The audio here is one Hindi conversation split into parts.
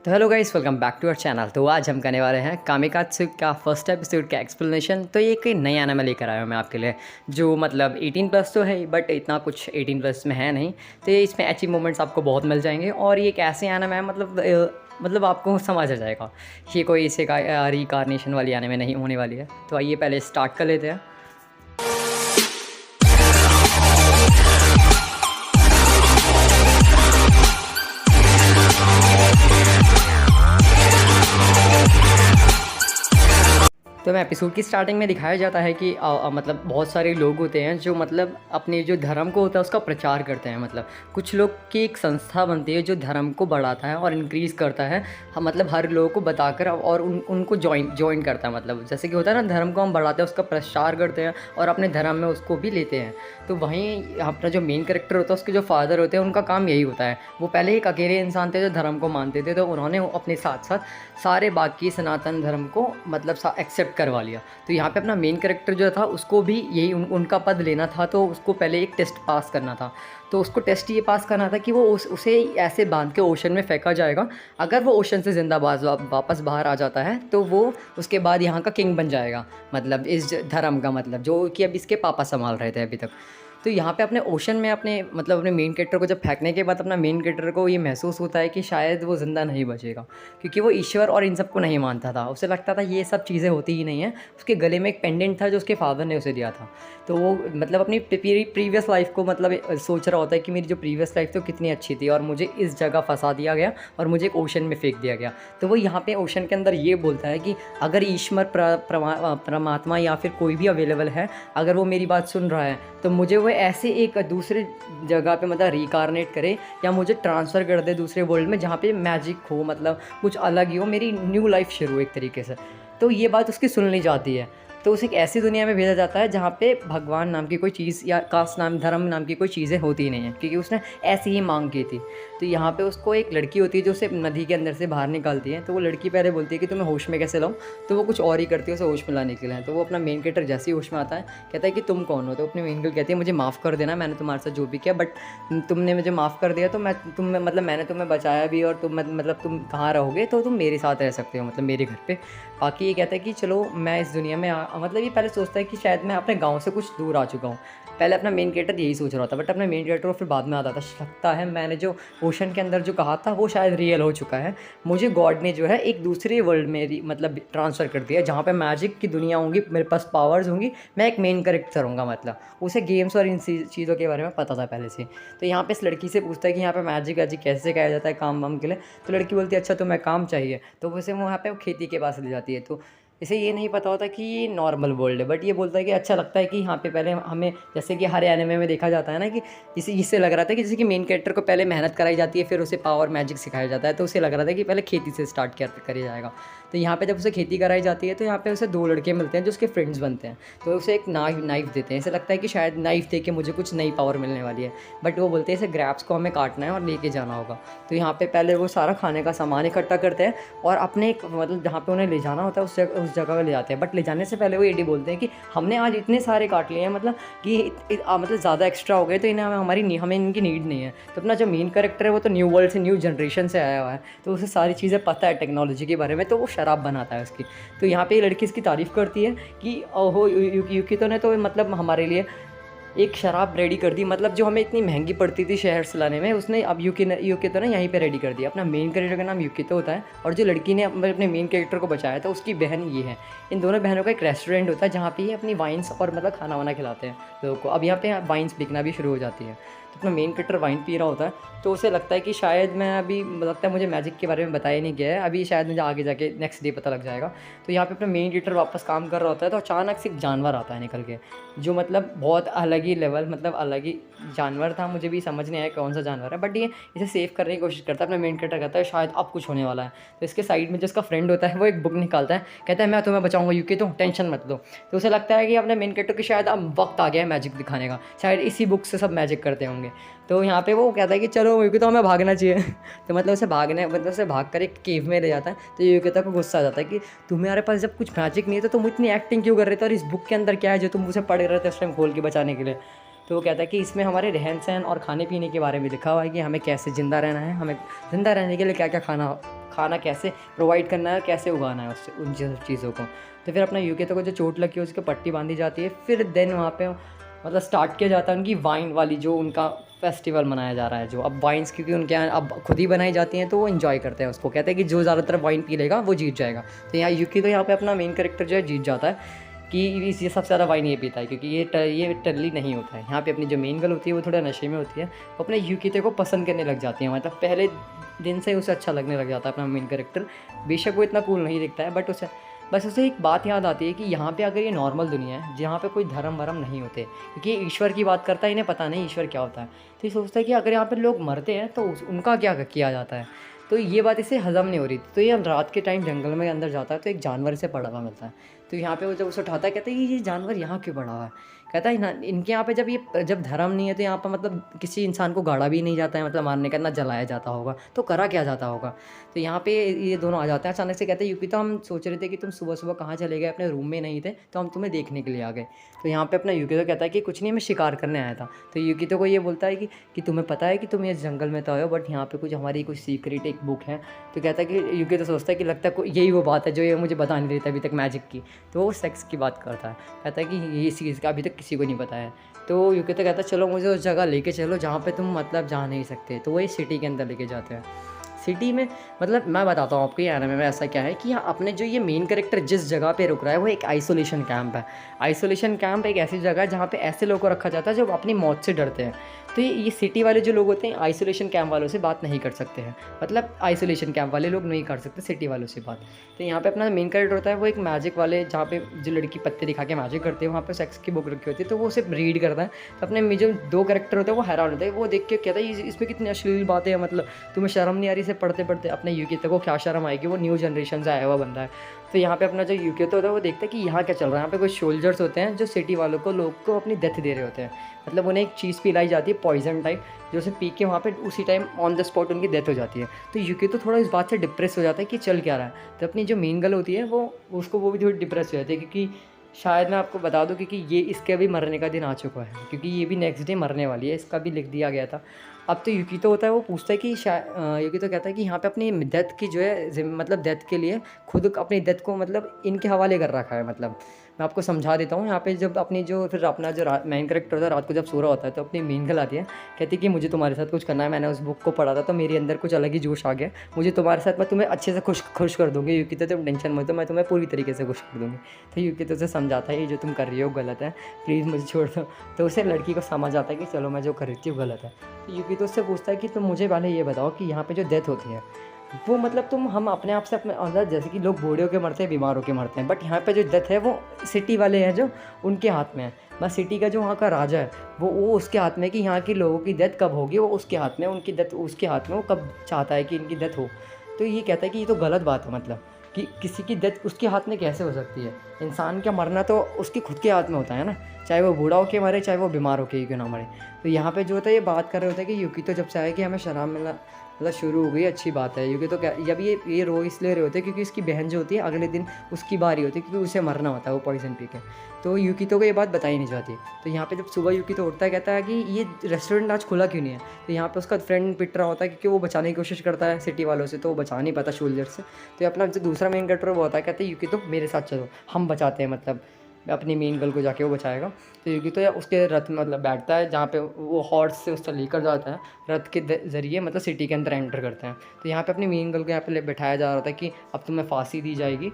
तो hello guys, welcome back to our channel. तो आज हम करने वाले हैं कामिकात्सु का फर्स्ट एपिसोड का एक्सप्लेनेशन। तो ये कोई नई एनिमे लेकर आया हूँ मैं आपके लिए, जो मतलब 18+ तो है बट इतना कुछ 18+ में है नहीं। तो ये इसमें एची मोमेंट्स आपको बहुत मिल जाएंगे और ये एक ऐसे एनिमे है मतलब आपको समझ आ जाएगा ये कोई इसे का रिकारनेशन वाली एनिमे नहीं होने वाली है। तो आइए पहले स्टार्ट कर लेते हैं। तो मैं एपिसोड की स्टार्टिंग में दिखाया जाता है कि मतलब बहुत सारे लोग होते हैं जो मतलब अपने जो धर्म को होता है उसका प्रचार करते हैं। मतलब कुछ लोग की एक संस्था बनती है जो धर्म को बढ़ाता है और इंक्रीज़ करता है, मतलब हर लोगों को बताकर और उनको ज्वाइन करता है। मतलब जैसे कि होता है ना, धर्म को हम बढ़ाते हैं, उसका प्रचार करते हैं और अपने धर्म में उसको भी लेते हैं। तो वहीं अपना जो मेन कैरेक्टर होता है, उसके जो फादर होते हैं, उनका काम यही होता है। वो पहले एक अकेले इंसान थे जो धर्म को मानते थे, तो उन्होंने अपने साथ साथ सारे बाकी सनातन धर्म को मतलब एक्सेप्ट करवा लिया। तो यहाँ पे अपना मेन कैरेक्टर जो था उसको भी यही उनका पद लेना था। तो उसको पहले एक टेस्ट पास करना था। तो उसको टेस्ट ये पास करना था कि वो उसे ऐसे बांध के ओशन में फेंका जाएगा। अगर वो ओशन से ज़िंदा वापस बाहर आ जाता है तो वो उसके बाद यहाँ का किंग बन जाएगा, मतलब इस धर्म का, मतलब जो कि अब इसके पापा संभाल रहे थे अभी तक। तो यहाँ पे अपने ओशन में अपने मेन कैरेक्टर को जब फेंकने के बाद अपना मेन कैरेक्टर को ये महसूस होता है कि शायद वो ज़िंदा नहीं बचेगा, क्योंकि वो ईश्वर और इन सबको नहीं मानता था। उसे लगता था ये सब चीज़ें होती ही नहीं हैं। उसके गले में एक पेंडेंट था जो उसके फादर ने उसे दिया था। तो वो मतलब अपनी प्रीवियस लाइफ को मतलब सोच रहा होता है कि मेरी जो प्रीवियस लाइफ थी वो कितनी अच्छी थी और मुझे इस जगह फंसा दिया गया और मुझे एक ओशन में फेंक दिया गया। तो वो यहाँ पे ओशन के अंदर ये बोलता है कि अगर ईश्वर परमात्मा या फिर कोई भी अवेलेबल है, अगर वो मेरी बात सुन रहा है तो मुझे वो ऐसे एक दूसरे जगह पे मतलब रिकारनेट करे या मुझे ट्रांसफ़र कर दे दूसरे वर्ल्ड में, जहाँ पे मैजिक हो, मतलब कुछ अलग ही हो, मेरी न्यू लाइफ शुरू हो एक तरीके से। तो ये बात उसकी सुन ली जाती है। तो उसे एक ऐसी दुनिया में भेजा जाता है जहाँ पे भगवान नाम की कोई चीज़ या कास्ट नाम, धर्म नाम की कोई चीज़ें होती ही नहीं हैं, क्योंकि उसने ऐसी ही मांग की थी। तो यहाँ पे उसको एक लड़की होती है जो उसे नदी के अंदर से बाहर निकालती है। तो वो लड़की पहले बोलती है कि तुम्हें होश में कैसे लाऊं, तो वो कुछ और ही करती है उसे होश में लाने के लिए। तो वो अपना मेन कैरेक्टर जैसे ही होश में आता है कहता है कि तुम कौन हो। तो अपनी मेन गर्ल कहती है मुझे माफ़ कर देना, मैंने तुम्हारे साथ जो भी किया, बट तुमने मुझे माफ़ कर दिया तो मैंने तुम्हें बचाया भी, और तुम कहाँ रहोगे, तो तुम मेरे साथ रह सकते हो, मतलब मेरे घर पे। बाकी ये कहता है कि चलो मैं इस दुनिया में मतलब ये पहले सोचता है कि शायद मैं अपने गाँव से कुछ दूर आ चुका हूँ। पहले अपना मेन कैरेक्टर यही सोच रहा था, बट अपना मेन कैरेक्टर फिर बाद में आता था लगता है मैंने जो ओशन के अंदर जो कहा था वो शायद रियल हो चुका है। मुझे गॉड ने जो है एक दूसरे वर्ल्ड में मतलब ट्रांसफ़र कर दिया, जहाँ पे मैजिक की दुनिया होंगी, मेरे पास पावर्स होंगी, मैं एक मेन कैरेक्टर होऊंगा। मतलब उसे गेम्स और इन चीज़ों के बारे में पता था पहले से। तो यहाँ पे इस लड़की से पूछता है कि यहाँ पे मैजिक वैजिक कैसे सिखाया जाता है काम वाम के लिए। तो लड़की बोलती है अच्छा तुम्हें काम चाहिए, तो उसे वहाँ पे खेती के पास ले जाती है। तो इसे ये नहीं पता होता कि ये नॉर्मल वर्ल्ड है, बट ये बोलता है कि अच्छा लगता है कि यहाँ पे पहले हमें, जैसे कि हर एनिमे में देखा जाता है ना, कि इससे लग रहा था कि जैसे कि मेन कैरेक्टर को पहले मेहनत कराई जाती है, फिर उसे पावर मैजिक सिखाया जाता है। तो उसे लग रहा था कि पहले खेती से स्टार्ट करी जाएगा। तो यहाँ पे जब उसे खेती कराई जाती है तो यहाँ पे उसे दो लड़के मिलते हैं जो उसके फ्रेंड्स बनते हैं। तो उसे एक नाइफ देते हैं। इसे लगता है कि शायद नाइफ दे के मुझे कुछ नई पावर मिलने वाली है, बट वो बोलते हैं इसे ग्रैप्स को हमें काटना है और लेके जाना होगा। तो यहाँ पे पहले वो सारा खाने का सामान इकट्ठा करते हैं और अपने मतलब जहाँ पे उन्हें ले जाना होता है उस जगह पर ले जाते हैं। बट ले जाने से पहले वो ये बोलते हैं कि हमने आज इतने सारे काट लिए हैं, मतलब कि मतलब ज़्यादा एक्स्ट्रा हो गए, तो हमें इनकी नीड नहीं है। तो अपना जो मेन कैरेक्टर है वो तो न्यू वर्ल्ड से, न्यू जनरेशन से आया हुआ है, तो उसे सारी चीज़ें पता है टेक्नोलॉजी के बारे में। तो वो शराब बनाता है उसकी। तो यहाँ पे ये लड़की इसकी तारीफ़ करती है कि ओहो युकितो ने तो मतलब हमारे लिए एक शराब रेडी कर दी, मतलब जो हमें इतनी महंगी पड़ती थी शहर से लाने में, उसने अब युकितो ने यहीं पे रेडी कर दिया। अपना मेन कैरेक्टर का नाम युकितो होता है और जो लड़की ने अपने मेन कैरेक्टर को बचाया था उसकी बहन ये है। इन दोनों बहनों का एक रेस्टोरेंट होता है जहाँ पे ये अपनी वाइन्स और मतलब खाना वाना खिलाते हैं लोगों को। अब यहाँ पे वाइन्स बिकना भी शुरू हो जाती है। तो अपना मेन कैरेक्टर वाइन पी रहा होता है, तो उसे लगता है कि शायद मैं अभी, लगता है मुझे मैजिक के बारे में बताया नहीं गया है, अभी शायद मुझे आगे जाके नेक्स्ट डे पता लग जाएगा। तो यहाँ पे अपना मेन कैरेक्टर वापस काम कर रहा होता है, तो अचानक से एक जानवर आता है निकल के, जो मतलब बहुत अलग ही लेवल, मतलब अलग ही जानवर था। मुझे भी समझ नहीं आया कौन सा जानवर है, बट ये इसे सेव करने की कोशिश करता है। अपना मेन कैरेक्टर कहता है शायद अब कुछ होने वाला है। तो इसके साइड में जो इसका फ्रेंड होता है वो एक बुक निकालता है, कहता है मैं तुम्हें बचाऊंगा यूकी, तो टेंशन मत लो। तो उसे लगता है कि अपने मेन कैरेक्टर की शायद अब वक्त आ गया है मैजिक दिखाने का, शायद इसी बुक से सब मैजिक करते होंगे। तो यहाँ पे वो कहता है कि चलो यूकी तो हमें भागना चाहिए। तो मतलब उसे भाग कर एक केव में ले जाता है। तो यूकी को गुस्सा आ जाता है कि तुम्हारे पास जब कुछ मैजिक नहीं है तो तुम इतनी एक्टिंग क्यों कर रहे थे, और इस बुक के अंदर क्या है जो तुम उसे पढ़ रहे थे उस टाइम खोल के बचाने के लिए। तो वो कहता है कि इसमें हमारे रहन सहन और खाने पीने के बारे में लिखा हुआ है कि हमें कैसे ज़िंदा रहना है, हमें ज़िंदा रहने के लिए क्या क्या खाना खाना कैसे प्रोवाइड करना है, कैसे उगाना है उससे उन सब चीज़ों को। तो फिर अपना यूकितो को जो चोट लगी है उसकी पट्टी बांधी जाती है। फिर देन वहाँ पे मतलब स्टार्ट किया जाता है उनकी वाइन वाली, जो उनका फेस्टिवल मनाया जा रहा है। जो अब वाइन्स क्योंकि उनके यहाँ अब खुद ही बनाई जाती हैं तो वो इन्जॉय करते हैं उसको, कहते हैं कि जो ज़्यादातर वाइन पी लेगा वो जीत जाएगा। तो यहाँ यूकितो यहाँ पे अपना मेन कैरेक्टर जो है जीत जाता है कि ये सबसे ज़्यादा वाइन ये पीता है, क्योंकि ये टर्ली नहीं होता है। यहाँ पे अपनी जो मेन गर्ल होती है वो थोड़ा नशे में होती है, वो अपने यूकितो को पसंद करने लग जाती है। मतलब पहले दिन से उसे अच्छा लगने लग जाता है अपना मेन कैरेक्टर। बेशक वो इतना कूल नहीं दिखता है, बट उसे एक बात याद आती है कि यहाँ पे अगर ये नॉर्मल दुनिया है जहाँ पे कोई धर्म वरम नहीं होते, क्योंकि ये ईश्वर की बात करता है, इन्हें पता नहीं ईश्वर क्या होता है। तो ये सोचता है कि अगर यहाँ पे लोग मरते हैं तो उनका क्या किया जाता है। तो ये बात इसे हज़म नहीं हो रही थी। तो ये रात के टाइम जंगल में अंदर जाता है तो एक जानवर से पड़ा हुआ मिलता है। तो यहाँ पे वो जब उसे उठाता है कहता है कि ये जानवर यहाँ क्यों पड़ा हुआ है। कहता है ना इनके यहाँ पे जब धर्म नहीं है तो यहाँ पर मतलब किसी इंसान को गाड़ा भी नहीं जाता है, मतलब मारने का ना जलाया जाता होगा, तो करा क्या जाता होगा। तो यहाँ पे ये दोनों आ जाते हैं अचानक से। कहते हैं यूकितो हम सोच रहे थे कि तुम सुबह सुबह कहाँ चले गए, अपने रूम में नहीं थे, तो हम तुम्हें देखने के लिए आ गए। तो यहाँ पे अपना यूकितो कहता है कि कुछ नहीं, मैं शिकार करने आया था। तो यूकितो को ये बोलता है कि तुम्हें पता है कि तुम ये जंगल में तो आए हो, बट यहाँ पे कुछ हमारी कुछ सीक्रेट एक बुक है। तो कहता है कि यूकितो सोचता है कि लगता है यही वो बात है जो ये मुझे बता नहीं रही थी अभी तक मैजिक की। तो वो सेक्स की बात करता है, कहता है कि ये चीज़ का अभी तक किसी को नहीं पता है। तो यूकितो कहता है चलो मुझे उस जगह लेके चलो जहाँ पे तुम मतलब जा नहीं सकते। तो वही सिटी के अंदर लेके जाते हैं। सिटी में मतलब मैं बताता हूँ आपको ये एनिमे में ऐसा क्या है कि अपने जो ये मेन कैरेक्टर जिस जगह पे रुक रहा है वो एक आइसोलेशन कैंप है। आइसोलेशन कैंप एक ऐसी जगह है जहाँ पे ऐसे लोगों को रखा जाता है जो अपनी मौत से डरते हैं। तो ये सिटी वाले जो लोग होते हैं आइसोलेशन कैंप वालों से बात नहीं कर सकते हैं, मतलब आइसोलेशन कैंप वाले लोग नहीं कर सकते सिटी वालों से बात। तो यहाँ पे अपना मेन कैरेक्टर होता है वो एक मैजिक वाले, जहाँ पे जो लड़की पत्ते दिखा के मैजिक करती है वहाँ पे सेक्स की बुक रखी होती है। तो वो उसे रीड करता है। तो अपने जो दो कैरेक्टर होते हैं वो हैरान होते हैं, वो देख के कहता है इसमें कितनी अश्लील बातें हैं, मतलब तुम्हें शर्म नहीं आ रही इसे पढ़ते पढ़ते। अपने यूकितो को क्या शर्म आएगी, वो न्यू जनरेशन से आया हुआ बंदा है। तो यहाँ पे अपना जो यूकितो होता है वो देखता है कि यहाँ क्या चल रहा है। यहाँ पे कुछ सोल्जर्स होते हैं जो सिटी वालों को लोग को अपनी डेथ दे रहे होते हैं, मतलब उन्हें एक चीज़ पिलाई जाती है पॉइजन टाइप, जो उसे पी के वहाँ पे उसी टाइम ऑन द स्पॉट उनकी डेथ हो जाती है। तो यूकितो थोड़ा इस बात से डिप्रेस हो जाता है कि चल क्या रहा है। तो अपनी जो मेन गर्ल होती है वो भी थोड़ी डिप्रेस हो जाती है, क्योंकि शायद मैं आपको बता दूं क्योंकि ये इसके अभी मरने का दिन आ चुका है, क्योंकि ये भी नेक्स्ट डे मरने वाली है, इसका भी लिख दिया गया था। अब तो यूकितो होता है वो पूछता है कि यूकितो कहता है कि यहाँ पे अपनी डेथ की जो है मतलब डेथ के लिए खुद अपनी डेथ को मतलब इनके हवाले कर रखा है। मतलब मैं आपको समझा देता हूँ। यहाँ पे जब अपनी जो फिर अपना जो मेन कैरेक्टर होता है रात को जब सो रहा होता है तो अपनी मेन गर्ल आती है, कहती है कि मुझे तुम्हारे साथ कुछ करना है, मैंने उस बुक को पढ़ा था तो मेरे अंदर कुछ अलग ही जोश आ गया, मुझे तुम्हारे साथ मैं तुम्हें अच्छे से खुश कर दूँगी यूकितो, तुम टेंशन मत, तो मैं तुम्हें पूरी तरीके से खुश कर दूँगी। तो यूकितो से समझाता है ये जो तुम कर रही हो गलत है, प्लीज़ मुझे छोड़ दो। तो उसे लड़की को समझ आता है कि चलो मैं जो कर रही थी वो गलत है। तो यूकितो उससे पूछता है कि तुम मुझे पहले ये बताओ कि यहाँ पे जो डेथ होती है वो मतलब हम अपने आप से अपने अंदर, जैसे कि लोग बूढ़े होकर मरते हैं, बीमार होकर मरते हैं, बट यहाँ पे जो डेथ है वो सिटी वाले हैं जो उनके हाथ में है। बस सिटी का जो वहाँ का राजा है वो उसके हाथ में है कि यहाँ के लोगों की डेथ कब होगी, वो उसके हाथ में, उनकी डेथ उसके हाथ में, वो कब चाहता है कि इनकी डेथ हो। तो ये कहता है कि ये तो गलत बात है, मतलब कि किसी की डेथ उसके हाथ में कैसे हो सकती है। इंसान का मरना तो उसके खुद के हाथ में होता है ना, चाहे वो बूढ़ा होके मरे चाहे वो बीमार होके ही क्यों ना मरे। तो यहाँ पे जो होता है ये बात कर रहे होते हैं कि यूकितो जब से आया कि हमें शराब मिलना मतलब शुरू हो गई, अच्छी बात है। यूकितो क्या जब ये रो इसलिए रहे होते हैं क्योंकि इसकी बहन जो होती है अगले दिन उसकी बारी होती है, क्योंकि उसे मरना होता है वो पॉइजन पी के। तो यूकितो को ये बात बताई नहीं जाती। तो यहाँ पे जब सुबह यूकितो उठता है कहता है कि ये रेस्टोरेंट आज खुला क्यों नहीं है। तो यहाँ पे उसका फ्रेंड पिट रहा होता है क्योंकि वो बचाने की कोशिश करता है सिटी वालों से, तो वो बचा नहीं पाता सोल्जर से। तो अपना जो दूसरा मेन कैरेक्टर वो होता है, कहते हैं यूकितो मेरे साथ चलो हम बचाते हैं, मतलब अपनी मेन गर्ल को जाके वो बचाएगा। तो यूकितो या उसके रथ में मतलब बैठता है जहाँ पे वो हॉर्स से उससे लेकर जाता है, रथ के ज़रिए मतलब सिटी के अंदर एंटर करते हैं। तो यहाँ पे अपनी मेन गर्ल को यहाँ पे बैठाया जा रहा था कि अब तुम्हें फांसी दी जाएगी।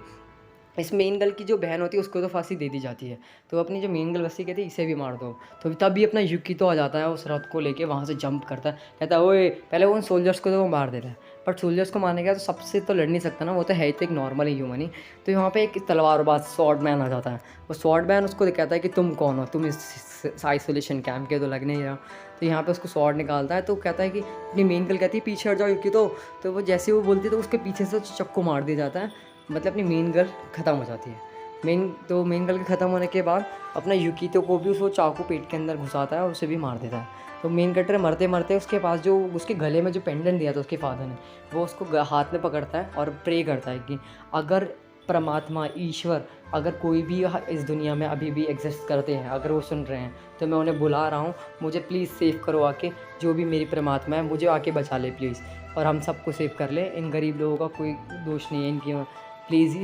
इस मेन गर्ल की जो बहन होती है उसको तो फांसी दे दी जाती है, तो अपनी जो मेन गर्ल बस्ती कहती है इसे भी मार दो। तो तब भी अपना यूकितो आ जाता है उस रथ को लेके, वहाँ से जंप करता है, कहता है ओए पहले उन सोल्जर्स को तो वो मार देता है, बट सोल्जर्स को मारने का तो सबसे तो लड़ नहीं सकता ना, वो तो है तो एक नॉर्मल ही ह्यूमन ही। तो यहाँ पे एक तलवारबाज स्वॉर्ड मैन आ जाता है। वो स्वॉर्ड मैन उसको कहता है कि तुम कौन हो, तुम इस आइसोलेशन कैंप के तो लग नहीं रहा। तो यहाँ पे उसको स्वॉर्ड निकालता है, तो कहता है कि अपनी मेन गर्ल कहती है पीछे हट जाओ यूकितो। तो वो जैसे वो बोलती है तो उसके पीछे से चक्कू मार दिया जाता है, मतलब अपनी मेन गर्ल ख़त्म हो जाती है। मेन गर्ल के ख़त्म होने के बाद अपना यूकितो को भी उसको चाकू पेट के अंदर घुसाता है और उसे भी मार देता है। तो मेन कैरेक्टर मरते मरते उसके पास जो उसके गले में जो पेंडेंट दिया था उसके फादर ने, वो उसको हाथ में पकड़ता है और प्रे करता है कि अगर परमात्मा, ईश्वर, अगर कोई भी इस दुनिया में अभी भी एग्जिस्ट करते हैं, अगर वो सुन रहे हैं, तो मैं उन्हें बुला रहा हूँ, मुझे प्लीज़ सेव करो आके। जो भी मेरी परमात्मा है मुझे आके बचा ले प्लीज़, और हम सबको सेव कर ले। इन गरीब लोगों का कोई दोष नहीं है इनकी। प्लीज़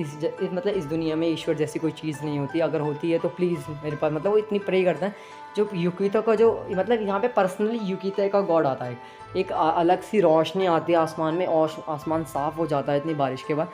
मतलब इस दुनिया में ईश्वर जैसी कोई चीज़ नहीं होती, अगर होती है तो प्लीज़ मेरे पास, मतलब वो इतनी प्रे करता है। जो युकितो का जो मतलब यहाँ पे पर्सनली युकितो का गॉड आता है, एक अलग सी रोशनी आती है आसमान में, और आसमान साफ़ हो जाता है इतनी बारिश के बाद,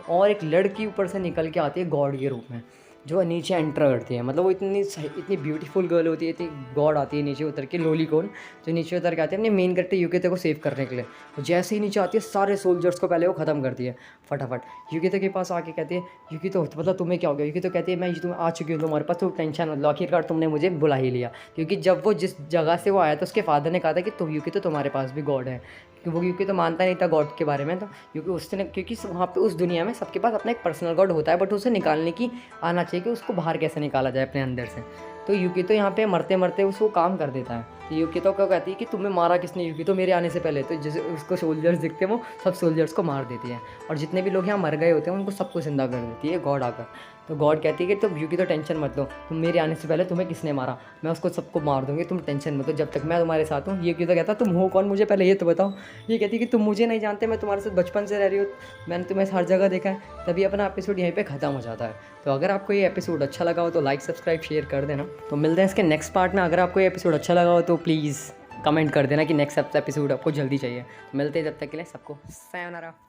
और एक लड़की ऊपर से निकल के आती है गॉड के रूप में, जो नीचे एंटर करती है। मतलब वो इतनी ब्यूटीफुल गर्ल होती है, इतनी गॉड आती है नीचे उतर के, लोलीकॉन, जो नीचे उतर के आती है अपने मेन कैरेक्टर युकितो को सेव करने के लिए। तो जैसे ही नीचे आती है सारे सोल्जर्स को पहले वो ख़त्म करती है फटाफट। युकितो के पास आके कहती है, युकितो मतलब तुम्हें क्या हो गया? युकितो कहती है, मैं तुम्हें आ चुकी हूँ तुम्हारे पास, तो टेंशन मत लो, आखिरकार तुमने मुझे बुला ही लिया। क्योंकि जब वो जिस जगह से वो आया था उसके फादर ने कहा था कि तुम युकितो तुम्हारे पास भी गॉड है, कि वो युकितो मानता नहीं था गॉड के बारे में। तो क्योंकि वहाँ पे उस दुनिया में सबके पास अपना एक पर्सनल गॉड होता है, बट उसे निकालने की आना चाहिए कि उसको बाहर कैसे निकाला जाए अपने अंदर से। तो युकितो यहाँ पे मरते मरते उसको काम कर देता है। तो युकितो को कहती है कि तुम्हें मारा किसने युकितो मेरे आने से पहले? तो जैसे उसको सोल्जर्स दिखते हैं वो सब सोल्जर्स को मार देती है, और जितने भी लोग यहाँ मर गए होते हैं उनको सबको जिंदा कर देती है गॉड आकर। तो गॉड कहती है कि तुम युकितो टेंशन मत लो, तुम मेरे आने से पहले तुम्हें किसने मारा, मैं उसको सबको मार दूँगी, तुम टेंशन मत लो, जब तक मैं तुम्हारे साथ हूँ। युकितो कहता तुम हो कौन, मुझे पहले ये तो बताओ। ये कहती है कि तुम मुझे नहीं जानते, मैं तुम्हारे साथ बचपन से रह रही हूँ, मैंने तुम्हें हर जगह देखा है। तभी अपना एपिसोड यहीं पे ख़त्म हो जाता है। तो अगर आपको ये एपिसोड अच्छा लगा हो तो लाइक सब्सक्राइब शेयर कर देना। तो मिलते हैं इसके नेक्स्ट पार्ट में। अगर आपको ये एपिसोड अच्छा लगा हो तो प्लीज़ कमेंट कर देना कि नेक्स्ट एपिसोड आपको जल्दी चाहिए। तो मिलते हैं, जब तक के लिए सबको सायोनारा।